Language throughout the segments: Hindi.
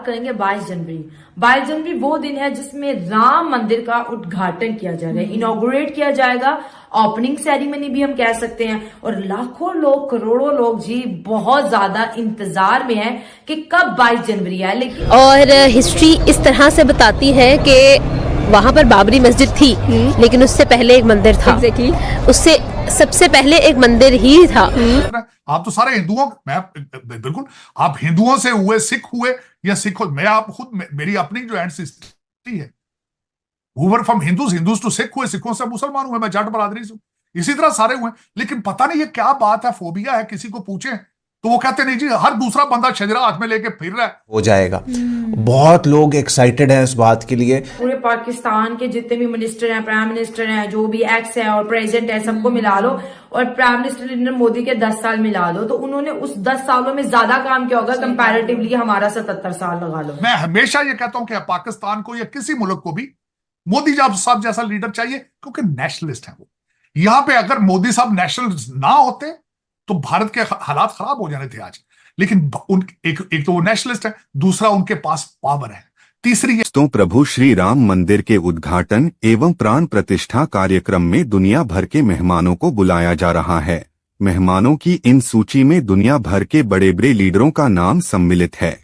करेंगे 22 जनवरी। 22 जनवरी वो दिन है जिसमें राम मंदिर का उद्घाटन किया जाएगा, इनॉग्रेट किया जाएगा। ओपनिंग सेरेमनी भी हम कह सकते हैं। और लाखों लोग, करोड़ों लोग जी बहुत ज्यादा इंतजार में हैं कि कब 22 जनवरी है। लेकिन और हिस्ट्री इस तरह से बताती है कि वहाँ पर बाबरी मस्जिद थी, लेकिन उससे पहले एक मंदिर था। उससे सबसे पहले एक मंदिर ही था। आप तो सारे हिंदुओं, मैं बिल्कुल, आप हिंदुओं से हुए, सिख हुए या सिख हो, मैं आप खुद, मेरी अपनी जो एंसेस्ट्री है, whoever from Hindus to Sikh हुए, सिखों से मुसलमान हुए, मैं जाट बरादरी से हूं, इसी तरह सारे हुए। लेकिन पता नहीं ये क्या बात है, फोबिया है, किसी को पूछे तो वो कहते नहीं जी, हर दूसरा बंदा शजरा हाथ में लेके फिर रहा है। हो जाएगा। बहुत लोग एक्साइटेड हैं इस बात के लिए। पूरे पाकिस्तान के जितने भी मिनिस्टर हैं, प्राइम मिनिस्टर हैं, जो भी एक्स है और प्रेसिडेंट है, सबको मिला लो और प्राइम मिनिस्टर नरेंद्र मोदी के 10 साल मिला लो, तो उन्होंने उस 10 सालों में ज्यादा काम किया होगा कंपैरेटिवली हमारा 77 साल लगा लो। मैं हमेशा ये कहता हूं कि पाकिस्तान को या किसी मुल्क को भी मोदी साहब जैसा लीडर चाहिए, क्योंकि नेशनलिस्ट है वो। यहां पे अगर मोदी साहब नेशनल ना होते तो भारत के हालात खराब हो जाने थे आज। लेकिन एक तो वो नेशनलिस्ट है, दूसरा उनके पास पावर है, तीसरी तो प्रभु श्री राम मंदिर के उद्घाटन एवं प्राण प्रतिष्ठा कार्यक्रम में दुनिया भर के मेहमानों को बुलाया जा रहा है। मेहमानों की इन सूची में दुनिया भर के बड़े बड़े लीडरों का नाम सम्मिलित है।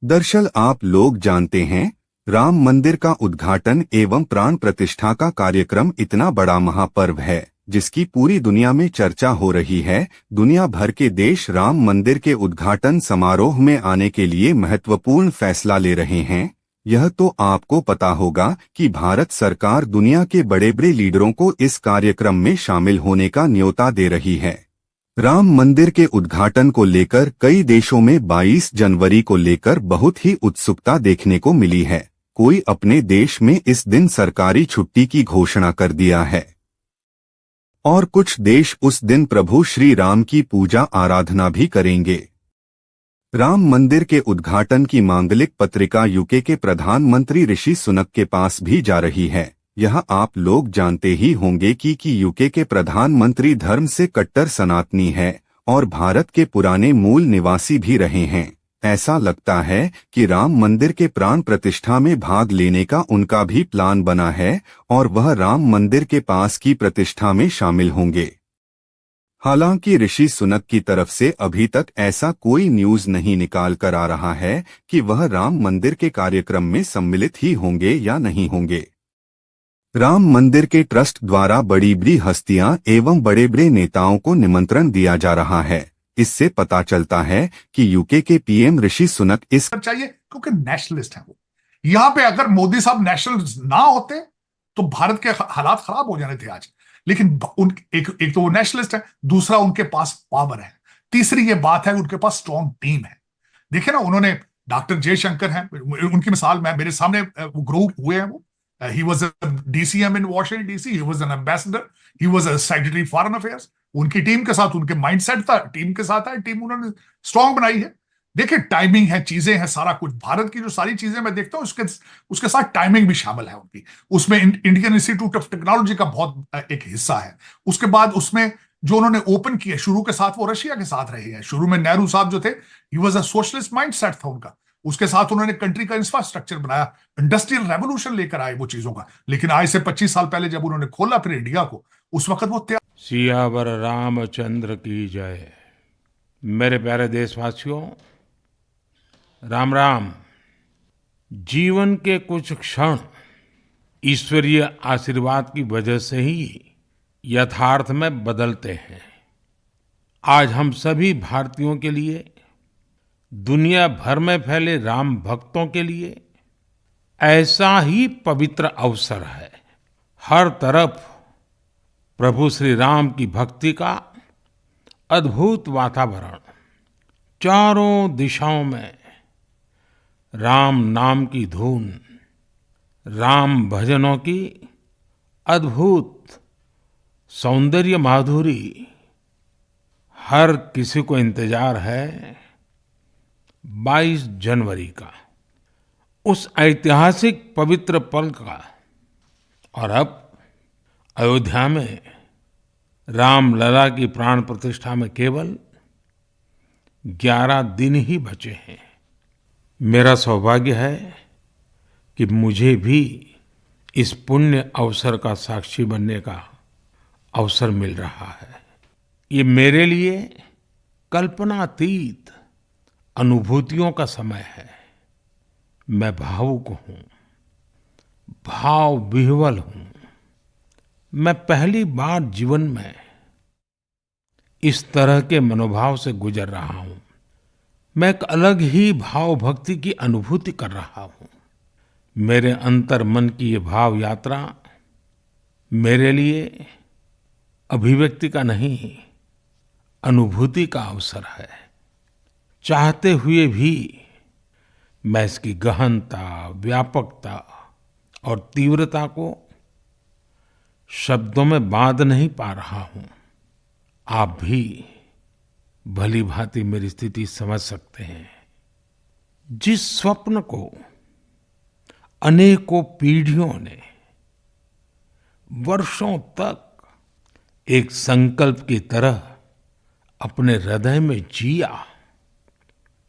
दरअसल आप लोग जानते हैं, राम मंदिर का उद्घाटन एवं प्राण प्रतिष्ठा का कार्यक्रम इतना बड़ा महापर्व है जिसकी पूरी दुनिया में चर्चा हो रही है। दुनिया भर के देश राम मंदिर के उद्घाटन समारोह में आने के लिए महत्वपूर्ण फैसला ले रहे हैं। यह तो आपको पता होगा कि भारत सरकार दुनिया के बड़े बड़े लीडरों को इस कार्यक्रम में शामिल होने का न्योता दे रही है। राम मंदिर के उद्घाटन को लेकर कई देशों में 22 जनवरी को लेकर बहुत ही उत्सुकता देखने को मिली है। कोई अपने देश में इस दिन सरकारी छुट्टी की घोषणा कर दिया है और कुछ देश उस दिन प्रभु श्री राम की पूजा आराधना भी करेंगे। राम मंदिर के उद्घाटन की मांगलिक पत्रिका यूके के प्रधानमंत्री ऋषि सुनक के पास भी जा रही है। यह आप लोग जानते ही होंगे कि यूके के प्रधानमंत्री धर्म से कट्टर सनातनी है और भारत के पुराने मूल निवासी भी रहे हैं। ऐसा लगता है कि राम मंदिर के प्राण प्रतिष्ठा में भाग लेने का उनका भी प्लान बना है और वह राम मंदिर के पास की प्रतिष्ठा में शामिल होंगे। हालांकि ऋषि सुनक की तरफ से अभी तक ऐसा कोई न्यूज नहीं निकाल कर आ रहा है कि वह राम मंदिर के कार्यक्रम में सम्मिलित ही होंगे या नहीं होंगे। राम मंदिर के ट्रस्ट द्वारा बड़ी बड़ी हस्तियां एवं बड़े बड़े नेताओं को निमंत्रण दिया जा रहा है। इससे पता चलता है कि यूके के पीएम ऋषि सुनक इस चाहिए, क्योंकि नेशनलिस्ट है वो। यहां पे अगर मोदी साहब नेशनल ना होते तो भारत के हालात खराब हो जाने थे आज। लेकिन एक तो वो नेशनलिस्ट है, दूसरा उनके पास पावर है, तीसरी ये बात है उनके पास स्ट्रॉन्ग टीम है। देखिए ना, उन्होंने डॉक्टर जयशंकर हैं, उनकी मिसाल मेरे सामने ग्रो हुए हैं। वो he was a DCM in Washington DC, he was an ambassador, he was a secretary foreign affairs। उनकी टीम के साथ उनके माइंडसेट था, टीम के साथ है, टीम उन्होंने स्ट्रांग बनाई है। देखिए, टाइमिंग है, चीजें हैं, सारा कुछ भारत की जो सारी चीजें मैं देखता हूं उसके साथ टाइमिंग भी शामिल है उनकी। उसमें इंडियन इंस्टीट्यूट ऑफ टेक्नोलॉजी का बहुत एक हिस्सा है। उसके बाद उसमें जो उन्होंने ओपन किया शुरू के साथ, वो रशिया के साथ रहे हैं। शुरू में नेहरू साहब जो थे, he was a socialist mindset था उनका। उसके साथ उन्होंने कंट्री का इंफ्रास्ट्रक्चर बनाया, इंडस्ट्रियल रेवोल्यूशन लेकर आए वो चीजों का। लेकिन आज से 25 साल पहले जब उन्होंने खोला फिर इंडिया को, उस वक्त वो सियावर रामचंद्र की जय। मेरे प्यारे देशवासियों, राम राम। जीवन के कुछ क्षण ईश्वरीय आशीर्वाद की वजह से ही यथार्थ में बदलते हैं। आज हम सभी भारतीयों के लिए, दुनिया भर में फैले राम भक्तों के लिए ऐसा ही पवित्र अवसर है। हर तरफ प्रभु श्री राम की भक्ति का अद्भुत वातावरण, चारों दिशाओं में राम नाम की धुन, राम भजनों की अद्भुत सौंदर्य माधुरी। हर किसी को इंतजार है 22 जनवरी का, उस ऐतिहासिक पवित्र पल का। और अब अयोध्या में रामलला की प्राण प्रतिष्ठा में केवल 11 दिन ही बचे हैं। मेरा सौभाग्य है कि मुझे भी इस पुण्य अवसर का साक्षी बनने का अवसर मिल रहा है। ये मेरे लिए कल्पनातीत अनुभूतियों का समय है। मैं भावुक हूँ, भाव विह्वल हूँ। मैं पहली बार जीवन में इस तरह के मनोभाव से गुजर रहा हूँ। मैं एक अलग ही भाव भक्ति की अनुभूति कर रहा हूँ। मेरे अंतर मन की ये भाव यात्रा मेरे लिए अभिव्यक्ति का नहीं, अनुभूति का अवसर है। चाहते हुए भी मैं इसकी गहनता, व्यापकता और तीव्रता को शब्दों में बांध नहीं पा रहा हूँ। आप भी भली भांति मेरी स्थिति समझ सकते हैं। जिस स्वप्न को अनेकों पीढ़ियों ने वर्षों तक एक संकल्प की तरह अपने हृदय में जिया,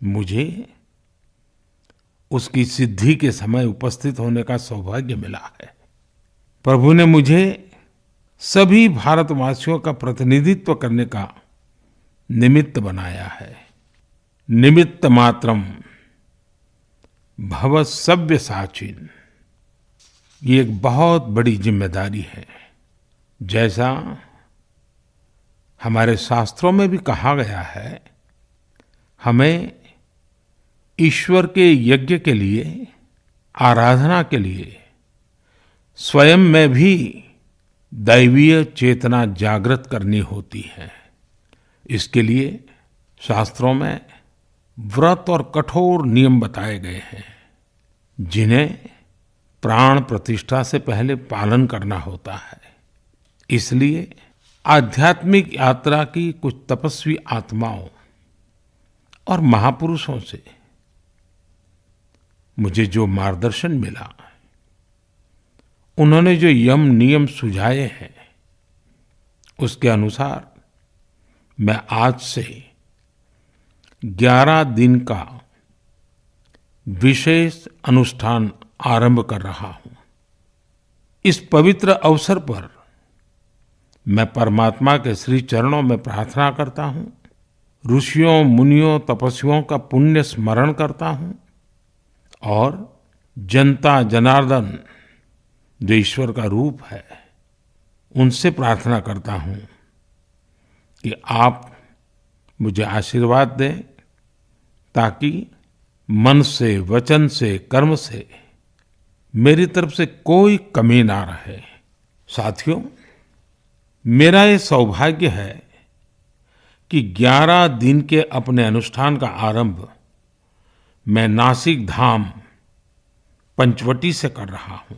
मुझे उसकी सिद्धि के समय उपस्थित होने का सौभाग्य मिला है। प्रभु ने मुझे सभी भारतवासियों का प्रतिनिधित्व करने का निमित्त बनाया है। निमित्त मात्रम भव सव्यसाचिन, ये एक बहुत बड़ी जिम्मेदारी है। जैसा हमारे शास्त्रों में भी कहा गया है, हमें ईश्वर के यज्ञ के लिए, आराधना के लिए स्वयं में भी दैवीय चेतना जागृत करनी होती है। इसके लिए शास्त्रों में व्रत और कठोर नियम बताए गए हैं, जिन्हें प्राण प्रतिष्ठा से पहले पालन करना होता है। इसलिए आध्यात्मिक यात्रा की कुछ तपस्वी आत्माओं और महापुरुषों से मुझे जो मार्गदर्शन मिला, उन्होंने जो यम नियम सुझाए हैं, उसके अनुसार मैं आज से 11 दिन का विशेष अनुष्ठान आरंभ कर रहा हूं। इस पवित्र अवसर पर मैं परमात्मा के श्री चरणों में प्रार्थना करता हूं, ऋषियों, मुनियों, तपस्वियों का पुण्य स्मरण करता हूं और जनता जनार्दन जो ईश्वर का रूप है, उनसे प्रार्थना करता हूं कि आप मुझे आशीर्वाद दें, ताकि मन से, वचन से, कर्म से मेरी तरफ से कोई कमी ना रहे। साथियों, मेरा ये सौभाग्य है कि 11 दिन के अपने अनुष्ठान का आरंभ मैं नासिक धाम पंचवटी से कर रहा हूं।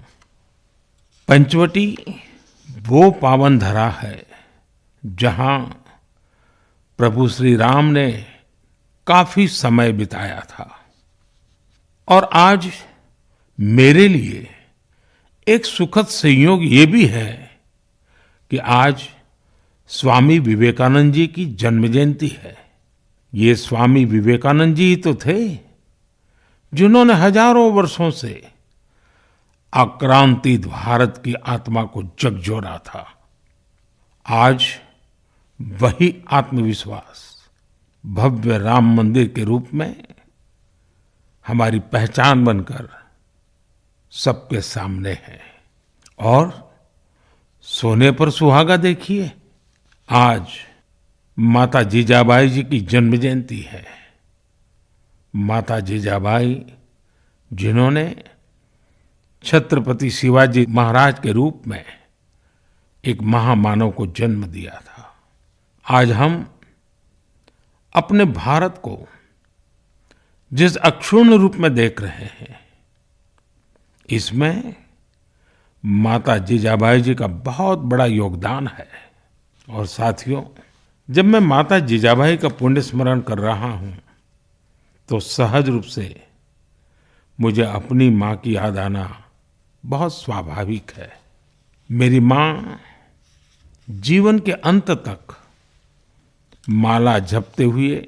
पंचवटी वो पावन धरा है जहां प्रभु श्री राम ने काफी समय बिताया था। और आज मेरे लिए एक सुखद संयोग ये भी है कि आज स्वामी विवेकानंद जी की जन्म जयंती है। ये स्वामी विवेकानंद जी ही तो थे जिन्होंने हजारों वर्षों से आक्रांतित भारत की आत्मा को झकझोरा था। आज वही आत्मविश्वास भव्य राम मंदिर के रूप में हमारी पहचान बनकर सबके सामने है। और सोने पर सुहागा देखिए, आज माता जीजाबाई जी की जन्म जयंती है। माता जीजाबाई जिन्होंने छत्रपति शिवाजी महाराज के रूप में एक महामानव को जन्म दिया था। आज हम अपने भारत को जिस अक्षुण्ण रूप में देख रहे हैं, इसमें माता जीजाबाई जी का बहुत बड़ा योगदान है। और साथियों, जब मैं माता जीजाबाई का पुण्य स्मरण कर रहा हूं, तो सहज रूप से मुझे अपनी माँ की याद आना बहुत स्वाभाविक है। मेरी माँ जीवन के अंत तक माला जपते हुए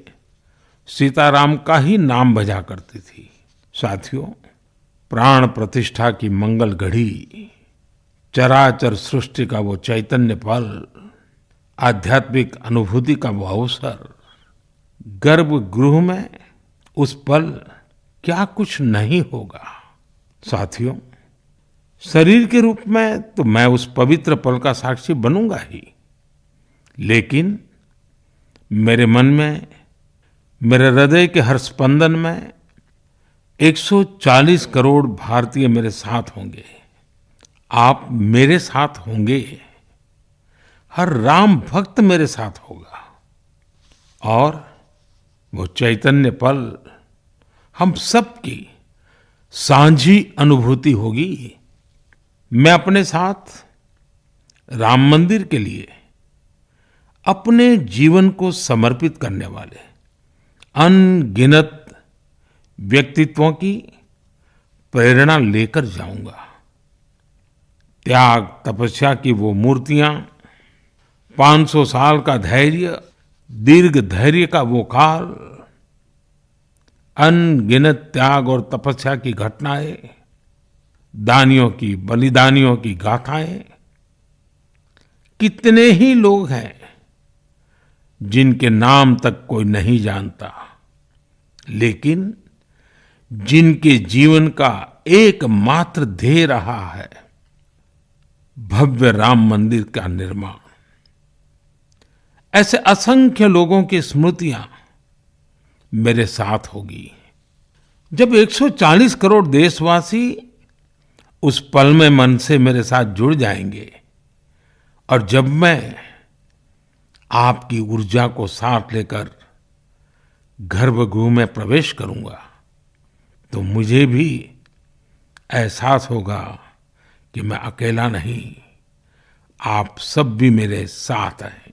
सीताराम का ही नाम भजा करती थी। साथियों, प्राण प्रतिष्ठा की मंगल घड़ी, चराचर सृष्टि का वो चैतन्य पल, आध्यात्मिक अनुभूति का वो अवसर, गर्भगृह में उस पल क्या कुछ नहीं होगा। साथियों, शरीर के रूप में तो मैं उस पवित्र पल का साक्षी बनूंगा ही, लेकिन मेरे मन में, मेरे हृदय के हर स्पंदन में 140 करोड़ भारतीय मेरे साथ होंगे। आप मेरे साथ होंगे, हर राम भक्त मेरे साथ होगा, और वो चैतन्य पल हम सबकी साझी अनुभूति होगी। मैं अपने साथ राम मंदिर के लिए अपने जीवन को समर्पित करने वाले अनगिनत व्यक्तित्वों की प्रेरणा लेकर जाऊंगा। त्याग तपस्या की वो मूर्तियां, 500 साल का धैर्य, दीर्घ धैर्य का वो काल, अनगिनत त्याग और तपस्या की घटनाएं, दानियों की, बलिदानियों की गाथाएं, कितने ही लोग हैं जिनके नाम तक कोई नहीं जानता, लेकिन जिनके जीवन का एकमात्र ध्येय रहा है भव्य राम मंदिर का निर्माण। ऐसे असंख्य लोगों की स्मृतियां मेरे साथ होगी। जब 140 करोड़ देशवासी उस पल में मन से मेरे साथ जुड़ जाएंगे, और जब मैं आपकी ऊर्जा को साथ लेकर गर्भगृह में प्रवेश करूंगा, तो मुझे भी एहसास होगा कि मैं अकेला नहीं, आप सब भी मेरे साथ हैं।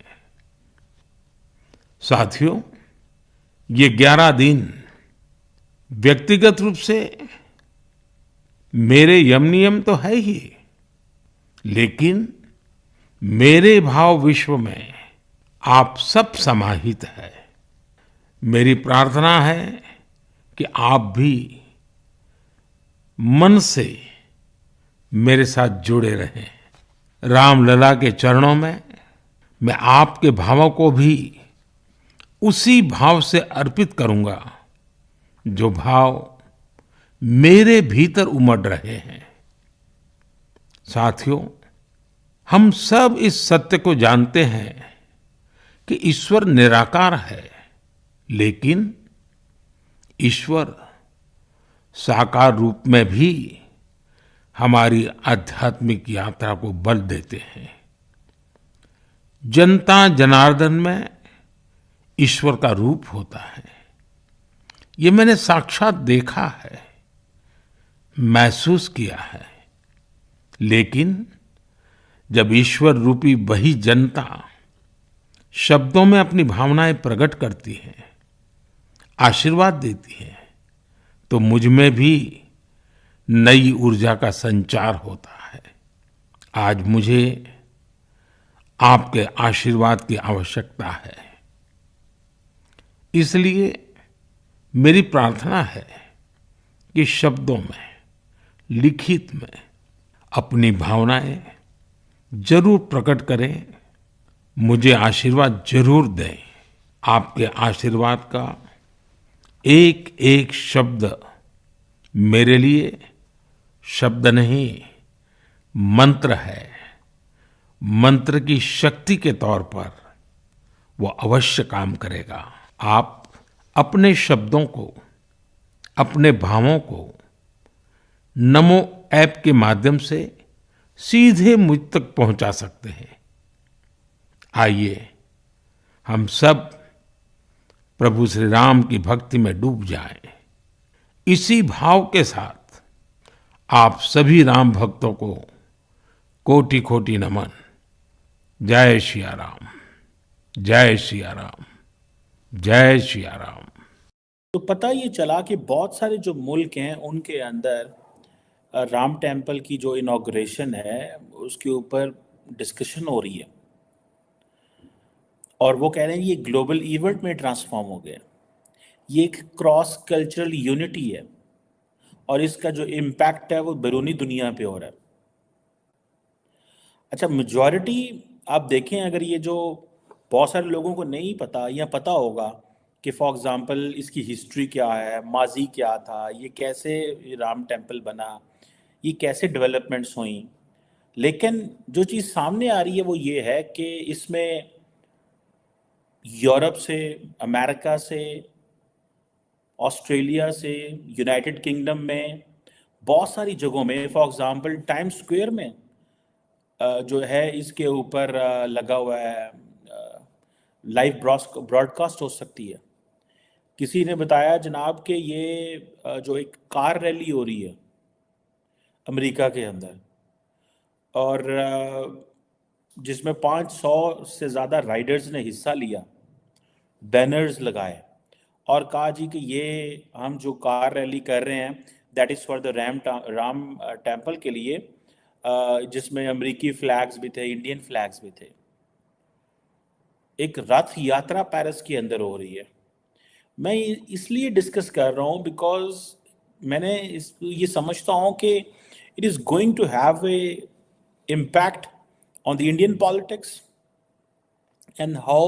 साथियों, ये 11 दिन व्यक्तिगत रूप से मेरे यम नियम तो है ही, लेकिन मेरे भाव विश्व में आप सब समाहित है। मेरी प्रार्थना है कि आप भी मन से मेरे साथ जुड़े रहें। रामलला के चरणों में मैं आपके भावों को भी उसी भाव से अर्पित करूंगा जो भाव मेरे भीतर उमड़ रहे हैं। साथियों, हम सब इस सत्य को जानते हैं कि ईश्वर निराकार है, लेकिन ईश्वर साकार रूप में भी हमारी आध्यात्मिक यात्रा को बल देते हैं। जनता जनार्दन में ईश्वर का रूप होता है, ये मैंने साक्षात देखा है, महसूस किया है। लेकिन जब ईश्वर रूपी वही जनता शब्दों में अपनी भावनाएं प्रकट करती है, आशीर्वाद देती है, तो मुझ में भी नई ऊर्जा का संचार होता है। आज मुझे आपके आशीर्वाद की आवश्यकता है, इसलिए मेरी प्रार्थना है कि शब्दों में, लिखित में अपनी भावनाएं जरूर प्रकट करें, मुझे आशीर्वाद जरूर दें। आपके आशीर्वाद का एक एक शब्द मेरे लिए शब्द नहीं, मंत्र है। मंत्र की शक्ति के तौर पर वो अवश्य काम करेगा। आप अपने शब्दों को, अपने भावों को नमो ऐप के माध्यम से सीधे मुझ तक पहुंचा सकते हैं। आइए हम सब प्रभु श्री राम की भक्ति में डूब जाएं। इसी भाव के साथ आप सभी राम भक्तों को कोटि कोटि नमन। जय सिया राम, जय सिया राम, जय सिया राम। तो पता ये चला कि बहुत सारे जो मुल्क हैं उनके अंदर राम टेम्पल की जो इनॉग्रेशन है उसके ऊपर डिस्कशन हो रही है, और वो कह रहे हैं ये ग्लोबल इवेंट में ट्रांसफॉर्म हो गया। ये एक क्रॉस कल्चरल यूनिटी है और इसका जो इम्पैक्ट है वो बैरूनी दुनिया पे हो रहा है। अच्छा, मेजॉरिटी आप देखें, अगर ये जो बहुत सारे लोगों को नहीं पता या पता होगा कि फॉर एग्जांपल इसकी हिस्ट्री क्या है, माजी क्या था, ये कैसे राम टेम्पल बना, ये कैसे डेवलपमेंट्स हुई, लेकिन जो चीज़ सामने आ रही है वो ये है कि इसमें यूरोप से, अमेरिका से, ऑस्ट्रेलिया से, यूनाइटेड किंगडम में, बहुत सारी जगहों में, फॉर एग्जांपल टाइम्स स्क्वायर में जो है इसके ऊपर लगा हुआ है, लाइव ब्रॉडकास्ट हो सकती है। किसी ने बताया जनाब कि ये जो एक कार रैली हो रही है अमेरिका के अंदर, और जिसमें 500 से ज़्यादा राइडर्स ने हिस्सा लिया, बैनर्स लगाए और कहा जी कि ये हम जो कार रैली कर रहे हैं that is for the Ram temple के लिए, जिसमें अमेरिकी फ्लैग्स भी थे, इंडियन फ्लैग्स भी थे। एक रथ यात्रा पेरिस के अंदर हो रही है। मैं इसलिए डिस्कस कर रहा हूँ बिकॉज मैंने ये समझता हूँ कि it is going to have a impact on the Indian politics and how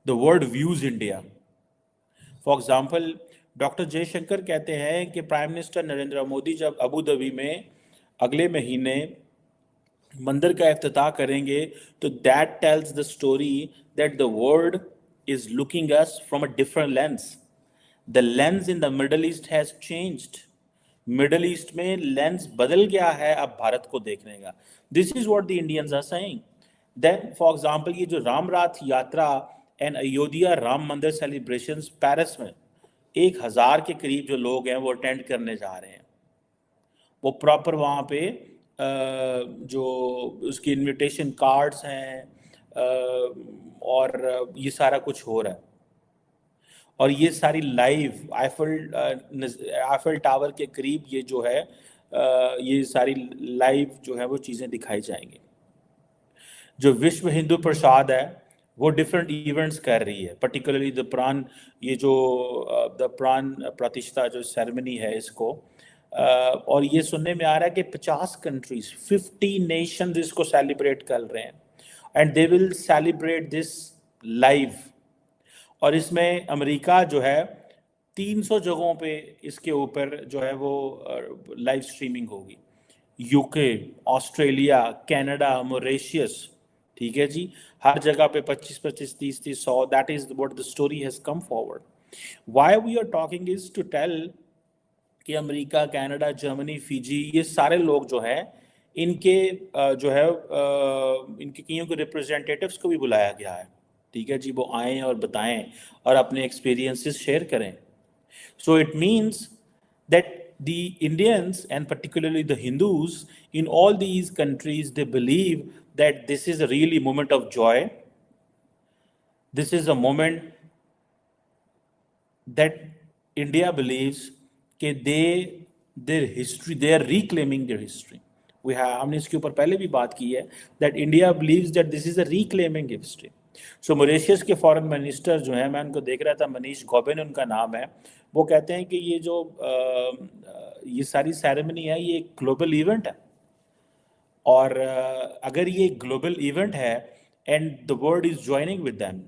the world views India. For example, doctor Jaishankar कहते हैं कि प्राइम मिनिस्टर नरेंद्र मोदी जब अबू धाबी में अगले महीने मंदिर का इफ्तिताह करेंगे तो that tells the story that the world is looking us from a different lens. The lens in the middle east has changed. Middle east में लेंस बदल गया है अब भारत को देखने का. This is what the Indians are saying. Then for example ये जो राम रथ यात्रा एंड अयोध्या राम मंदिर सेलिब्रेशंस पेरिस में 1000 के करीब जो लोग हैं वो अटेंड करने जा रहे हैं. वो प्रॉपर वहाँ पे जो उसकी इनविटेशन कार्ड्स हैं और ये सारा कुछ हो रहा है. और ये सारी लाइव आईफल टावर के करीब ये जो है ये सारी लाइव जो है वो चीज़ें दिखाई जाएंगी. जो विश्व हिंदू परिषद है वो डिफरेंट इवेंट्स कर रही है, पर्टिकुलरली द प्राण, ये जो द प्राण प्रतिष्ठा जो सेरेमनी है इसको, और ये सुनने में आ रहा है कि 50 कंट्रीज, 50 नेशंस इसको सेलिब्रेट कर रहे हैं and they will celebrate this live. और इसमें अमेरिका जो है 300 जगहों पे इसके ऊपर जो है वो लाइव स्ट्रीमिंग होगी. यूके, ऑस्ट्रेलिया, कनाडा, मॉरिशस, ठीक है जी, हर जगह पे 25-25, 30-30, 100. That is what the story has come forward. Why we are talking is to tell कि अमेरिका, कनाडा, जर्मनी, फिजी, ये सारे लोग जो हैं इनके जो है इनके कईयों के रिप्रेजेंटेटिव्स को भी बुलाया गया है. ठीक है जी, वो आएँ और बताएं और अपने एक्सपीरियंसेस शेयर करें. So it means that the Indians and particularly the Hindus in all these countries, they believe that this is a really moment of joy. This is a moment that India believes that their history, they are reclaiming their history. हमने इसके ऊपर पहले भी बात की है that India believes that this is a reclaiming history. So Mauritius के फॉरेन मिनिस्टर जो हैं, मैं उनको देख रहा था, मनीष गोबिन उनका नाम है, वो कहते हैं कि ये जो ये सारी सेरेमनी है ये एक ग्लोबल इवेंट है. और अगर ये ग्लोबल इवेंट है and the world is joining with them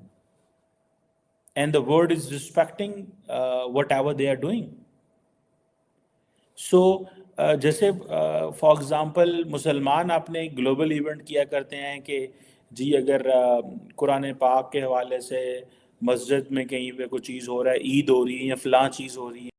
and the world is respecting whatever they are doing. So जैसे फॉर एग्जांपल मुसलमान अपने ग्लोबल इवेंट किया करते हैं कि जी अगर कुरान पाक के हवाले से मस्जिद में कहीं पे कोई चीज़ हो रहा है, ईद हो रही है या फ़लाँ चीज़ हो रही है,